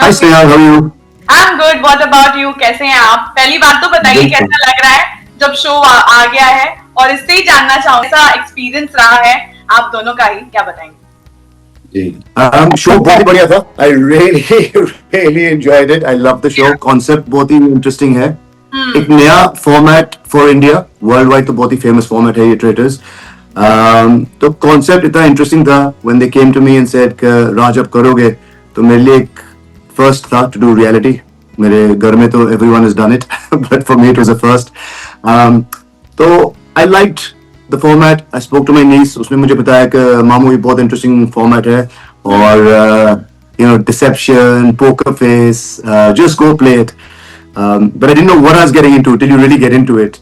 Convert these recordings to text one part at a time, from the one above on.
Hi Sneha, how are you? I am good. What about you? कैसे हैं आप? पहली बात तो बताइए बिल्कुल कैसा लग रहा है जब शो आ गया है, और इससे ही जानना चाहूंगा कैसा एक्सपीरियंस रहा है आप दोनों का ही, क्या बताएंगे? जी शो बहुत ही बढ़िया था. I really really enjoyed it. I love the show. Concept बहुत ही interesting है. एक नया format for India. World wide तो बहुत ही फेमस फॉर्मेट है ये ट्रेटर्स. तो कॉन्सेप्ट इतना इंटरेस्टिंग था. When they came to me and said राज अब करोगे, तो मेरे लिए एक फर्स्ट था टू डू रियलिटी. मेरे घर में तो everyone has done it, but for me it was a first. तो I liked the format. I spoke to my niece. उसने मुझे बताया कि मामू ये बहुत इंटरेस्टिंग फॉर्मेट है और deception, poker face, just go play it. But I didn't know what I was getting into till you really get into it.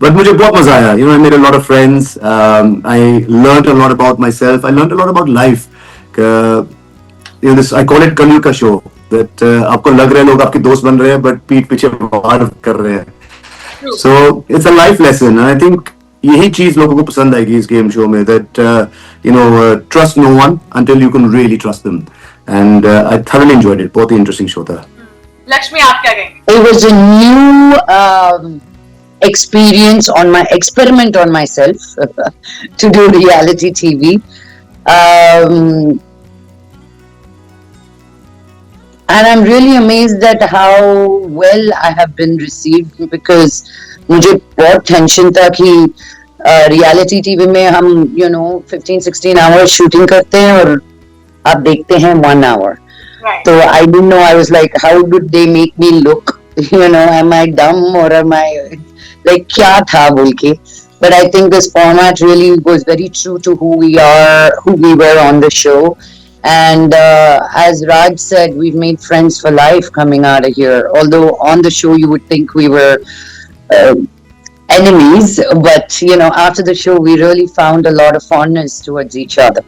But मुझे बहुत मजा आया. I made a lot of friends. I learned a lot about myself. I learned a lot about life. This I call it कलयुग का show. That आपको लग रहा है लोग आपके दोस्त बन रहे हैं, but पीठ पीछे वार कर रहे हैं. So it's a life lesson. And I think यही चीज लोगों को पसंद आएगी इस गेम शो में. That trust no one until you can really trust them. And I thoroughly enjoyed it. बहुत ही interesting show था. लक्ष्मी, आप क्या कहेंगे? It was a new experience on my experiment on myself to do reality TV. And I'm really amazed at how well I have been received, because मुझे बहुत tension था कि reality TV में हम 15-16 आवर्स शूटिंग करते हैं और आप देखते हैं 1 hour. Right. So I didn't know. I was like, how did they make me look? Am I dumb or am I like क्या था बोल के? But I think this format really was very true to who we are, who we were on the show. And as Raj said, we've made friends for life coming out of here. Although on the show you would think we were enemies, but after the show we really found a lot of fondness towards each other.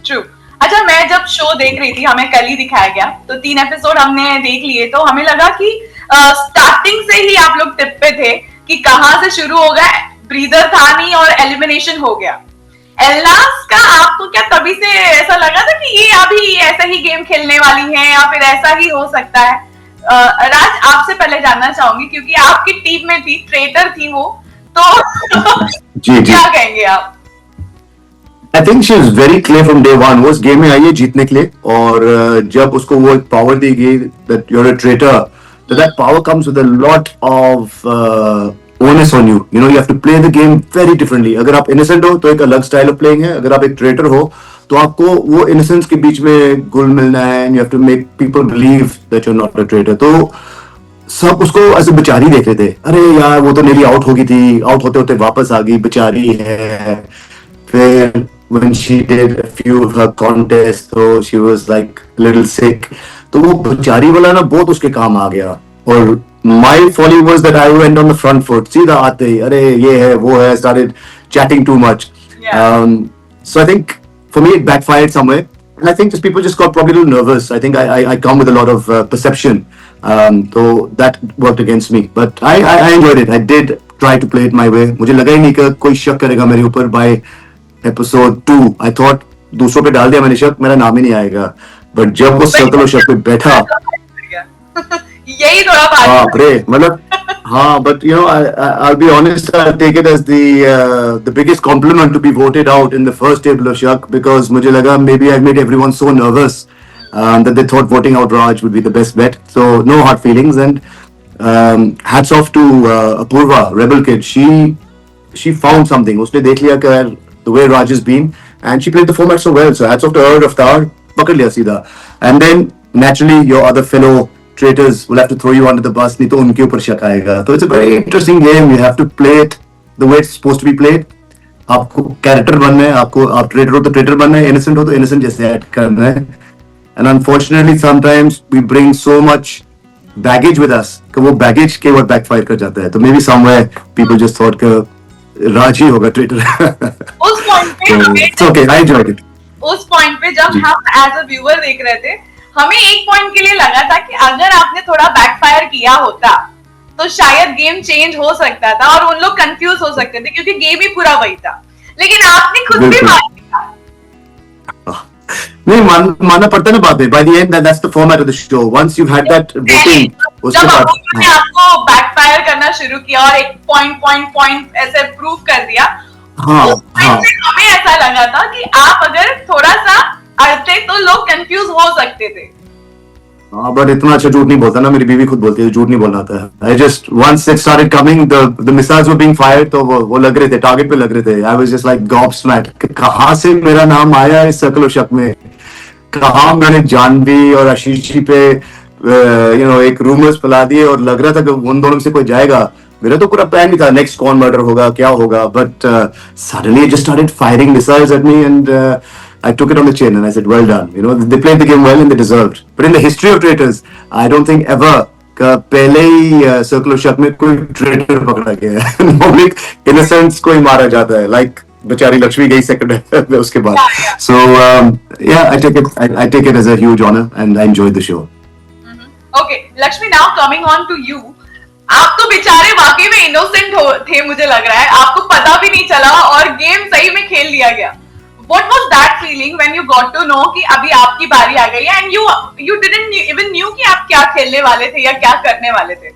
True. अच्छा, मैं जब show देख रही थी, हमें कल ही दिखाया गया, तो 3 एपिसोड हमने देख लिए, तो हमें लगा कि स्टार्टिंग से ही आप लोग टिप पे थे कि कहाँ से शुरू होगा. ब्रीदर था नहीं और एलिमिनेशन हो गया. एल्लास का आपको क्या तभी से ऐसा लगा था कि ये अभी ऐसा ही गेम खेलने वाली है या फिर ऐसा ही हो सकता है? राज, आपसे पहले जानना चाहूंगी क्योंकि आपकी टीम में थी, ट्रेटर थी वो, तो जी क्या कहेंगे आप? I think she was very clear from day one. वो इस गेम में आई है जीतने के लिए, और जब उसको वो एक पावर दी गई that you're a traitor, that power comes with a lot of onus on you. You have to play the game very differently. अगर आप innocent हो तो एक अलग style of playing है. अगर आप एक traitor हो तो आपको वो innocence के बीच में घुल मिलना है, and you have to make people believe that you're not a traitor. तो सब उसको ऐसे बेचारी देख रहे थे. अरे यार वो तो नेली आउट हो गई थी, आउट होते होते वापस आ गई, बेचारी है. फिर when she did a few of her contests, so she was like a little sick. तो वो बेचारी वाला ना बहुत उसके काम आ गया. और my folly was that I went on the front foot. सीधा आते ही अरे ये है वो है, started chatting too much. Yeah. So I think for me it backfired somewhere, and I think just people just got probably a little nervous. I think I come with a lot of perception, so that worked against me. But I enjoyed it. I did try to play it my way. मुझे लगा ही नहीं कि कोई शक करेगा मेरे ऊपर. By episode 2 I thought दूसरों पे डाल दिया मैंने शक, मेरा नाम ही नहीं आएगा. बट जब वो सर्कल और शक पे बैठा, यही थोड़ा बाप रे, मतलब हाँ. But I'll be honest, I'll take it as the biggest compliment to be voted out in the first table of shak, because मुझे लगा maybe I've made everyone so nervous that they thought voting out Raj would be the best bet. So no hard feelings, and hats off to Apurva, Rebel Kid. She found something. उसने देख लिया कि the way Raj has been, and she played the format so well. So hats off to her, Raftar, पकड़ लिया सीधा. And then naturally your other fellow traitors will have to throw you under the bus, नहीं तो उनके ऊपर शक आएगा. So it's a very interesting game. You have to play it the way it's supposed to be played. आपको character बनना है, आप ट्रेटर हो तो ट्रेटर बनना है, innocent हो तो innocent जैसे एक्ट करना है. And unfortunately sometimes we bring so much baggage with us कि वो baggage के वक्त backfire कर जाता है. तो maybe somewhere people just thought कि राज ही होगा ट्रेटर. उस पॉइंट पे It's okay, I enjoyed it. उस पॉइंट पे जब हम एज अ व्यूअर देख रहे थे, हमें एक पॉइंट के लिए लगा था कि अगर आपने थोड़ा बैकफायर किया होता तो शायद गेम चेंज हो सकता था और उन लोग कंफ्यूज हो सकते थे, क्योंकि गेम ही पूरा वही था. लेकिन आपने खुद भी मार दिया. नहीं मानना पड़ता है ना बाद में. By the end, that's the format of the show. Once you've had that voting, उसके जब बाद अपोजिशन ने आपको बैकफायर करना शुरू किया और एक पॉइंट ऐसे प्रूव कर दिया, हाँ उस time पे हमें ऐसा लगा था कि आप अगर थोड़ा सा अड़ते तो लोग कंफ्यूज हो सकते थे. हाँ, बट इतना अच्छा झूठ नहीं बोलता ना. मेरी बीवी खुद बोलती है झूठ नहीं बोलना आता है. I just once it started coming, the missiles were being fired, तो वो लग रहे थे, टारगेट पे लग रहे थे. I was just like gobsmacked. कहाँ से मेरा नाम आया इस सर्कल ऑफ शक में? कहाँ मैंने जानवी और आशीष जी पे एक रूमर्स फैला दिए और लग रहा था कि उन दोनों में से कोई जाएगा. मेरा तो पूरा प्लान भी था नेक्स्ट कौन मर्डर होगा, क्या होगा, but suddenly it just started firing missiles at me and I took it on the chin and I said, well done. They played the game well and they deserved. But in the history of traitors, I don't think ever पहले ही circle of शक में कोई traitor पकड़ा गया है. Normally innocents को ही मारा जाता है. लाइक बेचारी लक्ष्मी गई सेकंड उसके बाद. So I take it as a huge honor and I enjoyed the show. Okay, Lakshmi, now coming on to you. आप तो बेचारे वाकई में इनोसेंट थे, मुझे लग रहा है. आपको पता भी नहीं चला और गेम सही में खेल लिया गया. What was that feeling when you got to know कि अभी आपकी बारी आ गई है and you didn't even knew कि आप क्या खेलने वाले थे या क्या करने वाले थे?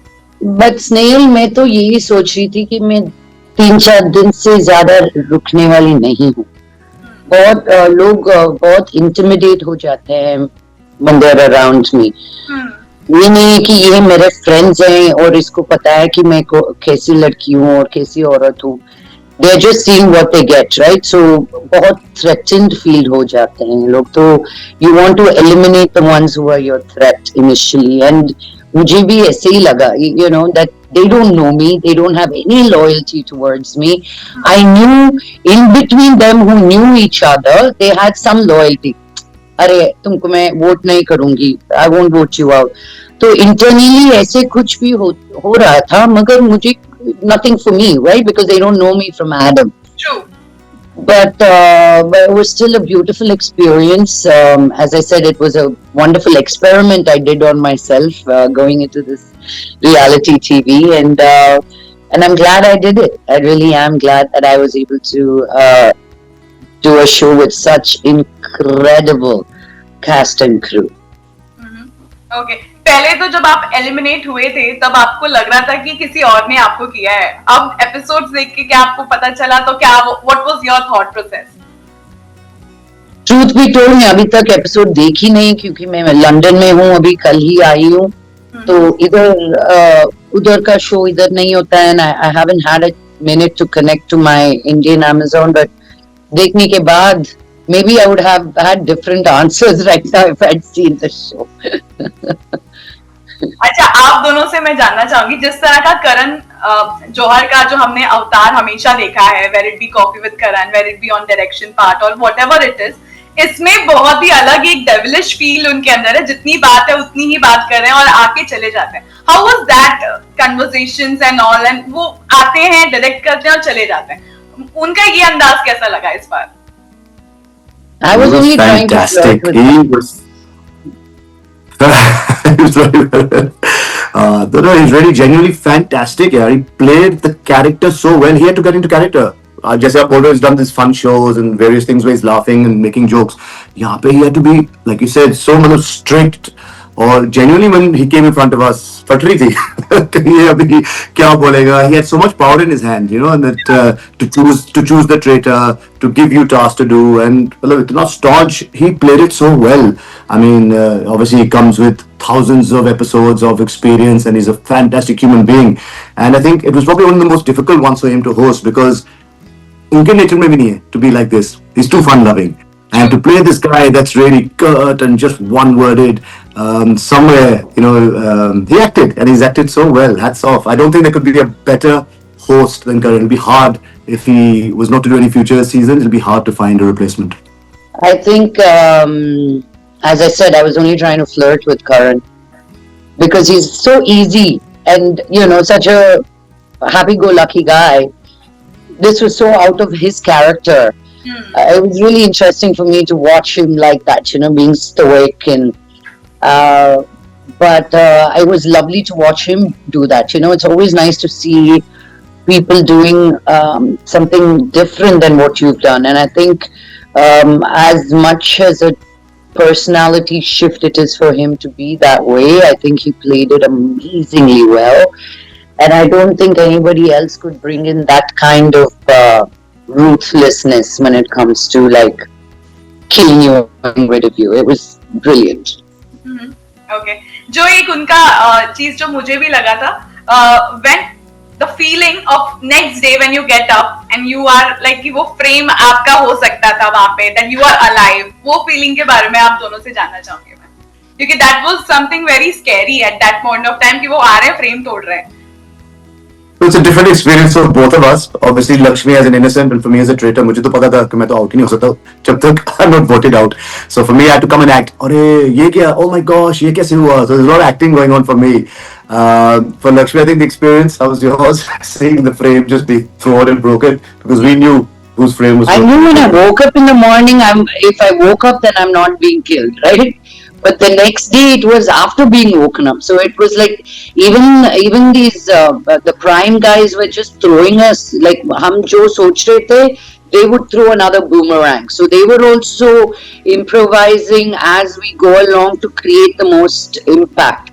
बट स्नेहल, मैं तो यही सोच रही थी कि मैं 3-4 दिन से ज्यादा रुकने वाली नहीं हूँ. बहुत लोग बहुत इंटिमिडेट हो जाते हैं when they're around me. ये नहीं है कि ये मेरे फ्रेंड्स हैं और इसको पता है कि मैं कैसी लड़की हूँ और कैसी औरत हूँ. They're just seeing what they get, right? So बहुत threatened feel हो जाते हैं लोग. तो you want to eliminate the ones who are your threat initially. And मुझे भी ऐसे ही लगा, that they don't know me, they don't have any loyalty towards me. I knew in between them who knew each other, they had some loyalty. अरे तुमको मैं vote नहीं करूंगी, I won't vote you out. तो internally ऐसे कुछ भी हो रहा था, मगर मुझे nothing for me, right? Because they don't know me from Adam. True. But it was still a beautiful experience. As I said, it was a wonderful experiment I did on myself going into this reality TV, and I'm glad I did it. I really am glad that I was able to do a show with such incredible cast and crew. Okay. पहले तो जब आप eliminate हुए थे तब आपको लग रहा था कि किसी और ने आपको किया है. अब एपिसोड्स देख के क्या आपको पता चला, तो क्या what was your thought process? Truth be told, मैं अभी तक एपिसोड देखी नहीं क्योंकि मैं लंदन में हूँ, अभी कल ही आई हूँ. तो उधर का शो इधर नहीं होता है. I haven't had a minute to connect to my Indian Amazon, but देखने के बाद maybe I would have had different answers right now if I'd seen the show. अच्छा, आप दोनों से मैं जानना चाहूंगी, जिस तरह का करण जौहर का जो हमने अवतार हमेशा देखा है, where it be coffee with Karan, where it be on direction part और व्हाटएवर इट इज, इसमें बहुत ही अलग एक डेविलिश फील उनके अंदर है. जितनी बात है उतनी ही बात कर रहे हैं और आके चले जाते हैं. How was that conversations and all, and वो आते हैं, डायरेक्ट करते हैं और चले जाते हैं. उनका ये अंदाज कैसा लगा इस बार? I was only trying to flirt with him. He's really genuinely fantastic. Yeah, he played the character so well. He had to get into character. Jesse have always done these fun shows and various things where he's laughing and making jokes. Yeah, but he had to be, like you said, so strict. और genuinely when he came in front of us, फटरी थी ये अभी क्या बोलेगा. He had so much power in his hand, and that to choose the traitor, to give you tasks to do, and मतलब इतना staunch, he played it so well. I mean, obviously he comes with thousands of episodes of experience, and he's a fantastic human being. And I think it was probably one of the most difficult ones for him to host because उनके nature में भी नहीं है to be like this. He's too fun-loving. And to play this guy that's really curt and just one-worded, somewhere, he acted, and he's acted so well. Hats off. I don't think there could be a better host than Karan. It'll be hard if he was not to do any future seasons. It'll be hard to find a replacement. I think, as I said, I was only trying to flirt with Karan because he's so easy and, such a happy-go-lucky guy. This was so out of his character. It was really interesting for me to watch him like that, being stoic but it was lovely to watch him do that. It's always nice to see people doing something different than what you've done. And I think as much as personality shift it is for him to be that way. I think he played it amazingly well, and I don't think anybody else could bring in that kind of ruthlessness when it comes to like killing you and getting rid of you. It was brilliant. Okay जो एक उनका चीज जो मुझे भी लगा था when the feeling of next day when you get up and you are like कि वो फ्रेम आपका हो सकता था वहां पे दैट यू आर अलाइव वो फीलिंग के बारे में आप दोनों से जानना चाहूंगी मैं क्योंकि that was something very scary at that point of time कि वो आ रहे हैं फ्रेम तोड़ रहे हैं. It's a different experience for both of us. Obviously, Lakshmi as an innocent and for me as a traitor. मुझे तो पता था कि मैं तो out ही नहीं हो सकता जब तक I'm not voted out. So for me, I had to come and act. अरे ये क्या? Oh my gosh, ये कैसे हुआ? So there's a lot of acting going on for me. For Lakshmi, I think the experience, how was yours? Seeing the frame just be thrown and broken because we knew whose frame was. I knew when I woke up in the morning, if I woke up, then I'm not being killed, right? But the next day, it was after being woken up. So it was like even these the prime guys were just throwing us like हम जो सोच रहे थे, they would throw another boomerang. So they were also improvising as we go along to create the most impact.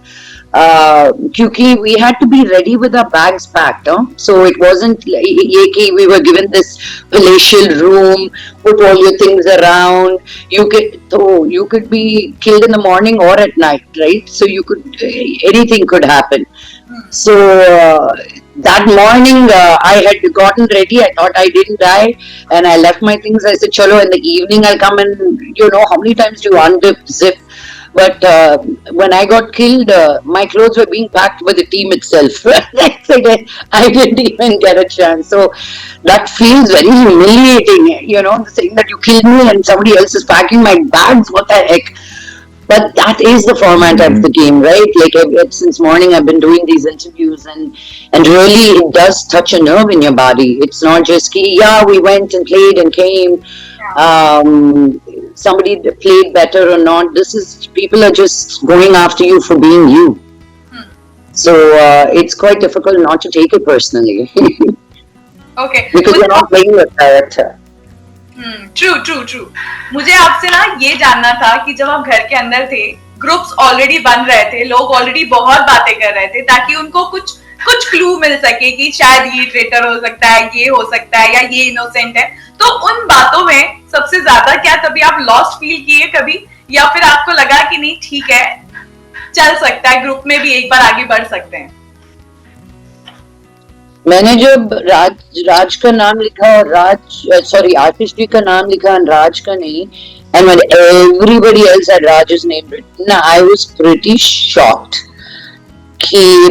Kyuki we had to be ready with our bags packed, so it wasn't we were given this palatial room, put all your things around, you could be killed in the morning or at night, right? So you could anything could happen. So that morning I had gotten ready. I thought I didn't die and I left my things. I said chalo in the evening I'll come and how many times do you unzip. But when I got killed, my clothes were being packed by the team itself. I didn't even get a chance. So that feels very humiliating, saying that you killed me and somebody else is packing my bags. What the heck? But that is the format of the game, right? Like since morning, I've been doing these interviews, and really, it does touch a nerve in your body. It's not just we went and played and came. Somebody played better or not. This is people are just going after you for being you. So it's quite difficult not to take it personally. Okay. Because you're not playing your character. True. मुझे आपसे ना ये जानना था कि जब आप घर के अंदर थे, ग्रुप्स ऑलरेडी बन रहे थे, लोग ऑलरेडी बहुत बातें कर रहे थे ताकि उनको कुछ क्लू मिल सके कि शायद ये ट्रेटर हो सकता है, ये हो सकता है या ये इनोसेंट है. तो उन बातों में सबसे ज्यादा क्या तभी आप लॉस्ट फील किए कभी या फिर आपको लगा कि नहीं ठीक है चल सकता है ग्रुप में भी एक बार आगे बढ़ सकते हैं? मैंने जब राज का नाम लिखा और आशीष जी का नाम लिखा और राज का नहीं, and when everybody else had Raj's name written, I was pretty shocked.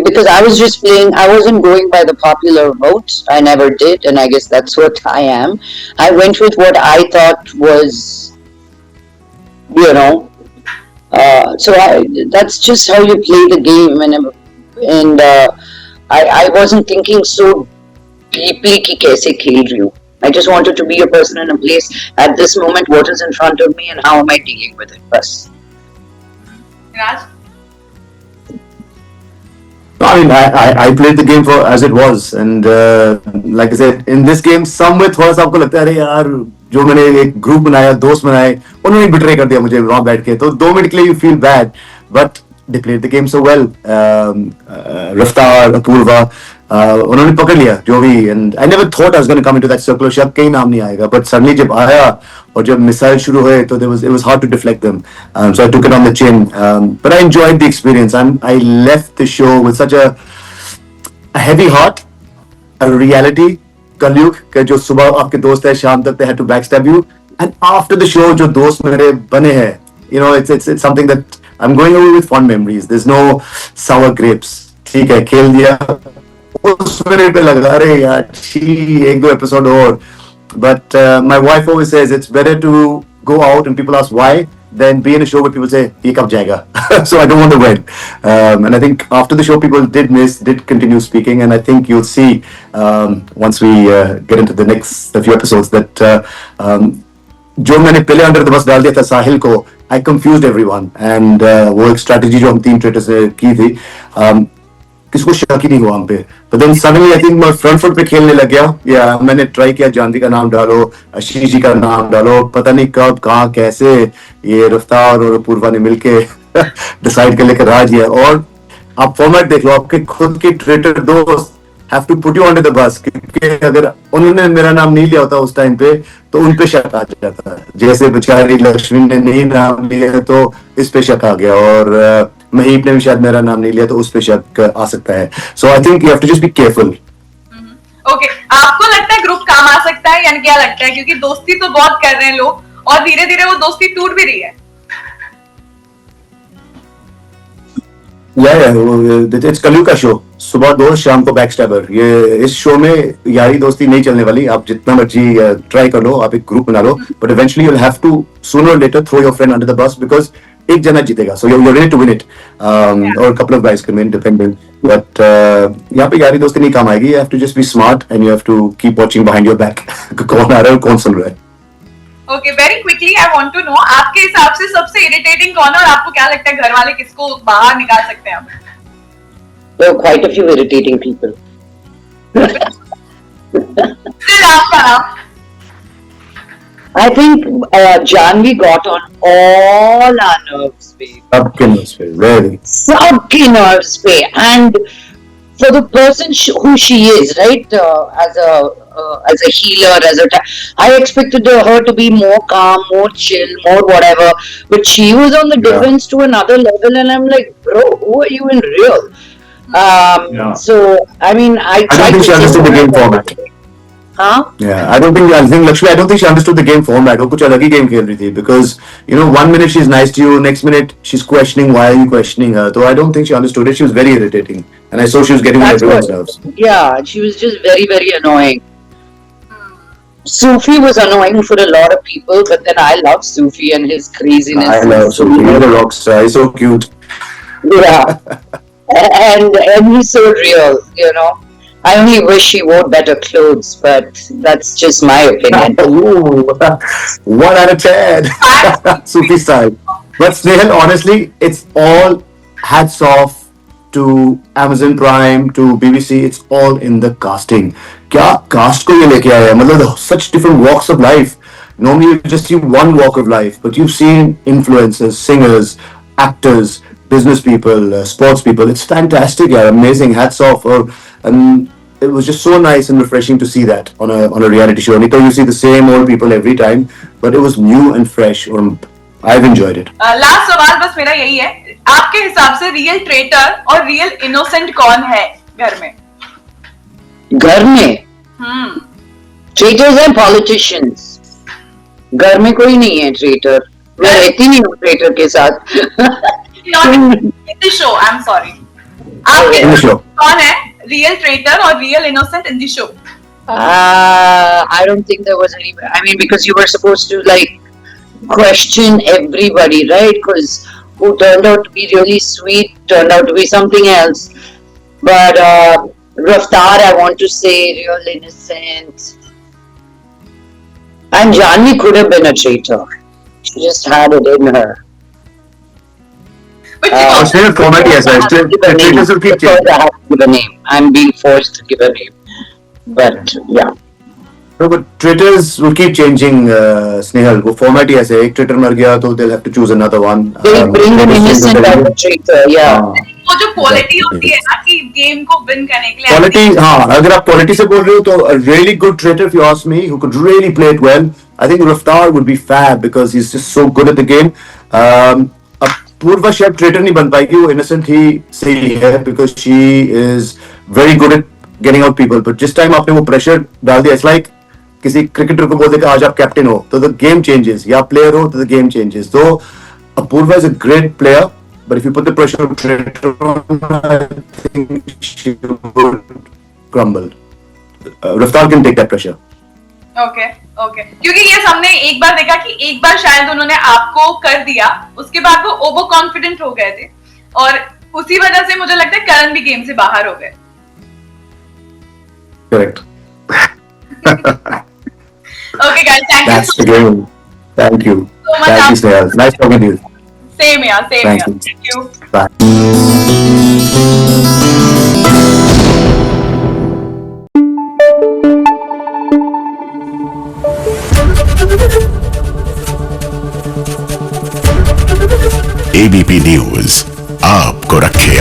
Because I was just playing, I wasn't going by the popular votes. I never did, and I guess that's what I am. I went with what I thought was, so that's just how you play the game. And I wasn't thinking so deeply कि कैसे खेल रही हूँ. I just wanted to be a person in a place at this moment, what is in front of me and how am I dealing with it. Bas. Raj? I mean, I played the game for as it was, and like I said, in this game, somewhere थोड़ा सा आपको लगता है अरे यार जो मैंने एक ग्रुप बनाया, दोस्त बनाए, उन्होंने बिट्रे कर दिया मुझे वहाँ बैठ के. तो 2 मिनट के लिए you feel bad, but they played the game so well. Raftar, Apurva, उन्होंने पकड़ लिया जो भी, and I never thought I was going to come into that circle. शायद कहीं नाम नहीं आएगा, but suddenly जब आया और जब मिसाइल शुरू हुए तो it was hard to deflect them. So I took it on the chin. But I enjoyed the experience. I left the show with such a heavy heart, a reality. कलयुग के जो सुबह आपके दोस्त है शाम तक they had to backstab you, and after the show जो दोस्त मेरे बने हैं, it's something that I'm going away with fond memories. There's no sour grapes. ठीक है खेल दिया उस मिनट पे लगा अरे यार एक दो एपिसोड और. But my wife always says it's better to go out and people ask why than be in a show where people say ये कब जाएगा. So I don't want to win. And I think after the show people did continue speaking, and I think you'll see once we get into the next few episodes that जो मैंने पहले under the बस डाल दिया था साहिल को, I confused everyone, and वो एक strategy जो हम 3 ट्रेटर्स ने की थी, किसको शक ही नहीं हुआ हम पे. But then suddenly I think मैं फ्रंट फुट पे खेलने लग गया. या मैंने ट्राई किया, जानवी का नाम डालो, आशीष जी का नाम डालो, पता नहीं कब कहाँ कैसे ये रफ्तार और पूर्वा ने मिलके डिसाइड कर लेकर राज किया. और आप फॉर्मेट देख लो, आपके खुद के ट्रेटर दोस्त have to put you under the bus, क्योंकि अगर उन्होंने मेरा नाम नहीं लिया होता उस टाइम पे तो उन पे शक आ जाता है. जैसे बेचारी लक्ष्मी ने नहीं नाम लिया तो इस पे शक आ गया, और महीप ने भी शायद मेरा नाम नहीं लिया तो उस पे शक आ सकता है. So I think you have to just be careful. Okay, आपको लगता है ग्रुप काम आ सकता है, यानी क्या लगता है, क्योंकि दोस्ती तो बहुत कर रहे हैं लोग और धीरे धीरे वो दोस्ती टूट भी रही है. इट्स कलयुग का शो, सुबह 2 शाम को बैक स्टैबर. ये इस शो में यारी दोस्ती नहीं चलने वाली. आप जितना मर्जी ट्राई कर लो, आप एक ग्रुप बना लो, but eventually you will have to sooner or later throw your friend under the bus, because एक जना जीतेगा. So you are ready to win it, और couple of guys can win dependent. But यहाँ पे यारी दोस्ती नहीं काम आएगी. You have to just be smart and you have to keep watching behind your back. कौन आ रहा है और कौन सुन रहा है. Okay, very quickly I want to know, आपके हिसाब से सबसे इरिटेटिंग कौन है और आपको क्या लगता है घर वाले किसको बाहर निकाल सकते हैं? There are quite a few irritating people. फिर आपका नाम? I think Janvi got on all our nerves, babe. सबके nerves पे, really. Sabki nerves pe. And for the person who she is, right, as a healer, I expected her to be more calm, more chill, more whatever. But she was on the Yeah. defense to another level, and I'm like, bro, who are you in real? Yeah. So I mean, I don't think she understood the game format. Huh? Yeah, I don't think Lakshmi, I don't think she understood the game format. वो कुछ अलग ही game खेल रही थी, because you know 1 minute she's nice to you, next minute she's questioning why are you questioning her. So I don't think she understood it. She was very irritating, and I saw she was getting on That's everyone's what- nerves. Yeah, she was just very, very annoying. Sufi was annoying for a lot of people, but then I love Sufi and his craziness. I love Sufi. He's a rock star. He's so cute. Yeah, and he's so real, you know. I only wish he wore better clothes, but that's just my opinion. Ooh, 1 out of 10. Sufi style. But Snehal, honestly, it's all hats off to Amazon Prime, to BBC. It's all in the casting. क्या cast को ये लेके आया है, मतलब such different walks of life. Normally you just see one walk of life, but you've seen influencers, singers, actors, business people, sports people. It's fantastic, yeah, amazing. Hats off. And it was just so nice and refreshing to see that on a reality show. Nito, you see the same old people every time, but it was new and fresh. Or I've enjoyed it. Last सवाल बस मेरा यही है, आपके हिसाब से real traitor और real innocent कौन है घर में? घर में traitors and politicians. घर में कोई नहीं है ट्रेटर. मैं रहती नहीं हूँ ट्रेटर के साथ. Not in the show, I'm sorry. आपके In the show. कौन है रियल ट्रेटर और real innocent in the show? I don't think there was any. I mean, because you were supposed to like question everybody, right? Because who turned out to be really sweet turned out to be something else. But Raftar, I want to say, real innocent. And Janvi could have been a traitor. She just had it in her. But It's still a format, yes. I have to give a name. Traitors will keep Because changing. I have to give a name. I'm being forced to give a name. But yeah. No, but traitors will keep changing, Snehal. वो format ही ऐसे है. एक traitor मर गया तो they'll have to choose another one. They'll bring an innocent as a traitor, yeah. हाँ. वो जो क्वालिटी होती है ना कि गेम को विन करने के लिए Quality, हाँ, अगर आप quality से बोल रहे हो तो a really good traitor, if you ask me, who could really play it well, I think Raftar would be fab because he's just so good at the game. अब पूर्वा शायद traitor नहीं बन पाएगी, वो innocent ही सही है because she is very good at getting out people. But जिस time आपने वो pressure डाल दिया, it's like किसी cricketer को बोल देगा आज आप captain हो, तो the game changes. या player हो तो the game changes. So Apurva is a great player. But if you put the pressure on Traitor, I think she would crumble. Raftar can take that pressure. Okay okay, क्योंकि ये हमने एक बार देखा कि एक बार शायद उन्होंने आपको कर दिया, उसके बाद वो ओवर कॉन्फिडेंट हो गए थे और उसी वजह से मुझे लगता है करण भी गेम से बाहर हो गए. Correct. Okay guys, thank That's you the game. Thank you. so much. Thank you, Snehal. Nice talking to you. Same यार, सेम Thank यार. you. Thank you. Bye. ABP news आपको रखे